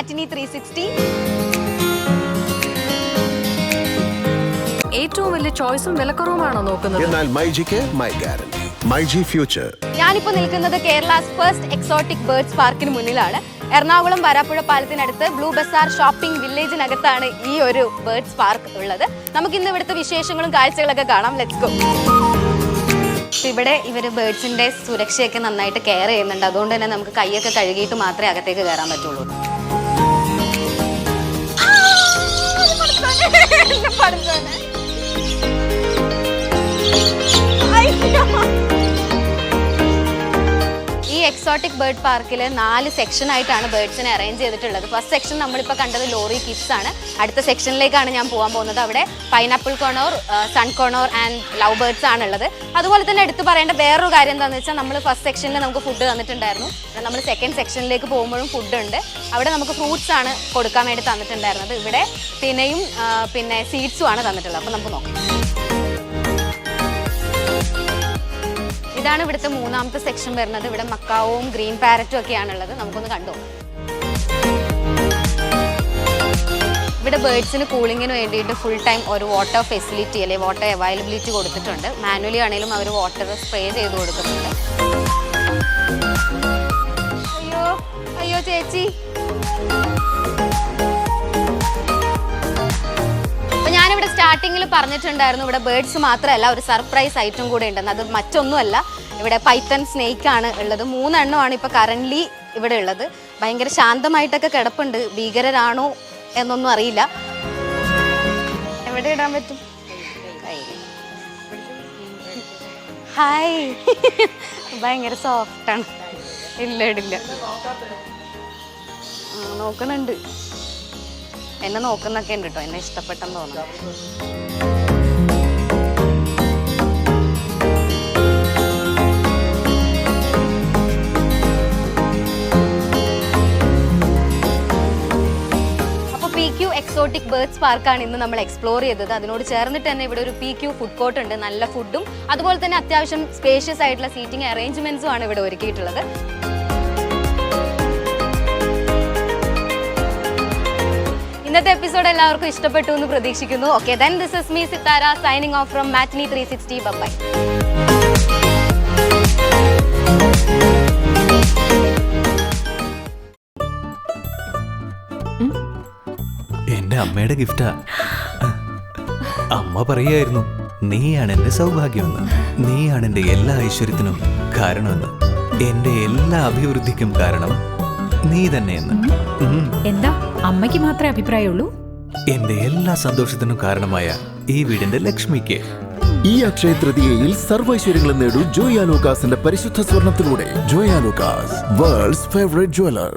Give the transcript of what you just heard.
Matinee 360. ഏറ്റവും വലിയ ചോയ്സും വിലക്കുറവുമാണോ നോക്കുന്നത്? എന്നാൽ മൈജിക്ക് മൈ ഗ്യാരണ്ടി, മൈജി ഫ്യൂച്ചർ. ഞാനിപ്പോൾ നിൽക്കുന്നത് കേരളാസ് ഫസ്റ്റ് എക്സോട്ടിക് ബേർഡ്സ് പാർക്കിന് മുന്നിലാണ്. എറണാകുളം വരാപ്പുഴ പാലത്തിനടുത്ത് ബ്ലൂ ബസാർ ഷോപ്പിംഗ് വില്ലേജിനകത്താണ് ഈ ഒരു ബേർഡ്സ് പാർക്ക് ഉള്ളത്. നമുക്ക് ഇന്ന് ഇവിടുത്തെ വിശേഷങ്ങളും കാഴ്ചകളൊക്കെ കാണാം. Let's go. ഇവിടെ ഇവർ ബേർഡ്സിന്റെ സുരക്ഷയൊക്കെ നന്നായിട്ട് കെയർ ചെയ്യുന്നുണ്ട്. അതുകൊണ്ട് തന്നെ നമുക്ക് കൈയൊക്കെ കഴുകിയിട്ട് മാത്രമേ അകത്തേക്ക് കയറാൻ പറ്റുള്ളൂ. ഈ എക്സോട്ടിക് ബേർഡ് പാർക്കിൽ 4 സെക്ഷനായിട്ടാണ് ബേർഡ്സിനെ അറേഞ്ച് ചെയ്തിട്ടുള്ളത്. ഫസ്റ്റ് സെക്ഷൻ നമ്മളിപ്പോൾ കണ്ടത് ലോറി കിഡ്സ് ആണ്. അടുത്ത സെക്ഷനിലേക്കാണ് ഞാൻ പോകാൻ പോകുന്നത്. അവിടെ pineapple corner, sun corner and lovebirds ആണുള്ളത്. അതുപോലെ തന്നെ എടുത്തു പറയേണ്ട വേറൊരു കാര്യം എന്താണെന്ന് വെച്ചാൽ നമ്മൾ ഫസ്റ്റ് സെക്ഷനിൽ നമുക്ക് ഫുഡ് തന്നിട്ടുണ്ടായിരുന്നു. നമ്മൾ സെക്കൻഡ് സെക്ഷനിലേക്ക് പോകുമ്പോഴും ഫുഡ് ഉണ്ട്. അവിടെ നമുക്ക് ഫ്രൂട്ട്സ് ആണ് കൊടുക്കാൻ വേണ്ടി തന്നിട്ടുണ്ടായിരുന്നത്. ഇവിടെ തിനയും പിന്നെ സീഡ്സും ആണ് തന്നിട്ടുള്ളത്. അപ്പോൾ നമുക്ക് നോക്കാം. ഇതാണ് ഇവിടുത്തെ 3ാമത്തെ സെക്ഷൻ വരുന്നത്. ഇവിടെ മക്കാവും ഗ്രീൻ പാരറ്റും ഒക്കെയാണുള്ളത്. നമുക്കൊന്ന് കണ്ടു. ഇവിടെ ബേർഡ്സിന് കൂളിങ്ങിന് വേണ്ടിയിട്ട് ഫുൾ ടൈം ഒരു വാട്ടർ ഫെസിലിറ്റി അല്ലെങ്കിൽ വാട്ടർ അവൈലബിലിറ്റി കൊടുത്തിട്ടുണ്ട്. മാനുവലി ആണെങ്കിലും അവർ വാട്ടർ സ്പ്രേ ചെയ്ത് കൊടുക്കുന്നുണ്ട്. അയ്യോ അയ്യോ ചേച്ചി, ഞാനിവിടെ സ്റ്റാർട്ടിങ്ങിൽ പറഞ്ഞിട്ടുണ്ടായിരുന്നു ഇവിടെ ബേർഡ്സ് മാത്രമല്ല ഒരു സർപ്രൈസ് ഐറ്റം കൂടെ ഉണ്ടെന്ന്. അത് മറ്റൊന്നുമല്ല, ഇവിടെ പൈത്തൺ സ്നേക്ക് ആണ് ഉള്ളത്. 3 എണ്ണമാണ് ഇപ്പോൾ കറൻ്റ്ലി ഇവിടെ ഉള്ളത്. ഭയങ്കര ശാന്തമായിട്ടൊക്കെ കിടപ്പുണ്ട്. ഭീകരരാണോ എന്നൊന്നും അറിയില്ല. എവിടെ ഇടാൻ പറ്റും? ഹായ്, ഭയങ്കര സോഫ്റ്റാണ്. ഇല്ല ഇടില്ല, നോക്കുന്നുണ്ട്. എന്നെ നോക്കുന്നൊക്കെ ഉണ്ട് കേട്ടോ. എന്നെ ഇഷ്ടപ്പെട്ടെന്ന് തോന്നുന്നു. അപ്പോൾ PQ എക്സോട്ടിക് ബേർഡ്സ് പാർക്കാണ് ഇന്ന് നമ്മൾ എക്സ്പ്ലോർ ചെയ്തത്. അതിനോട് ചേർന്നിട്ട് തന്നെ ഇവിടെ ഒരു PQ ഫുഡ് കോർട്ട് ഉണ്ട്. നല്ല ഫുഡും അതുപോലെ തന്നെ അത്യാവശ്യം സ്പേഷ്യസ് ആയിട്ടുള്ള സീറ്റിംഗ് അറേഞ്ച്മെന്റ്സും ആണ് ഇവിടെ ഒരുക്കിയിട്ടുള്ളത്. ഇന്നത്തെ എപ്പിസോഡ് എല്ലാവർക്കും ഇഷ്ടപ്പെട്ടു എന്ന് പ്രതീക്ഷിക്കുന്നു. Okay, then this is me Sitara signing off from Matinee 360. Bye-bye. എന്റെ അമ്മയുടെ ഗിഫ്റ്റാ. അമ്മ പറയായിരുന്നു, നീയാണ് എന്റെ സൗഭാഗ്യമെന്ന്, നീയാണ് എന്റെ എല്ലാ ഐശ്വര്യത്തിനും കാരണമെന്ന്, എന്റെ എല്ലാ അഭിവൃദ്ധിക്കും കാരണം നീ തന്നെയെന്ന്. എന്താ അമ്മയ്ക്ക് മാത്രമേ അഭിപ്രായമുള്ളൂ? എന്റെ എല്ലാ സന്തോഷത്തിനും കാരണമായ ഈ വീടിന്റെ ലക്ഷ്മിക്ക്. ഈ അക്ഷയ തൃതീയയിൽ സർവൈശ്വര്യങ്ങളും നേടൂ ജോയാ ലൂക്കാസിന്റെ പരിശുദ്ധ സ്വർണത്തിലൂടെ. ജോയാ ലൂക്കാസ്, വേൾഡ്സ് ഫേവറേറ്റ് ജ്വല്ലർ.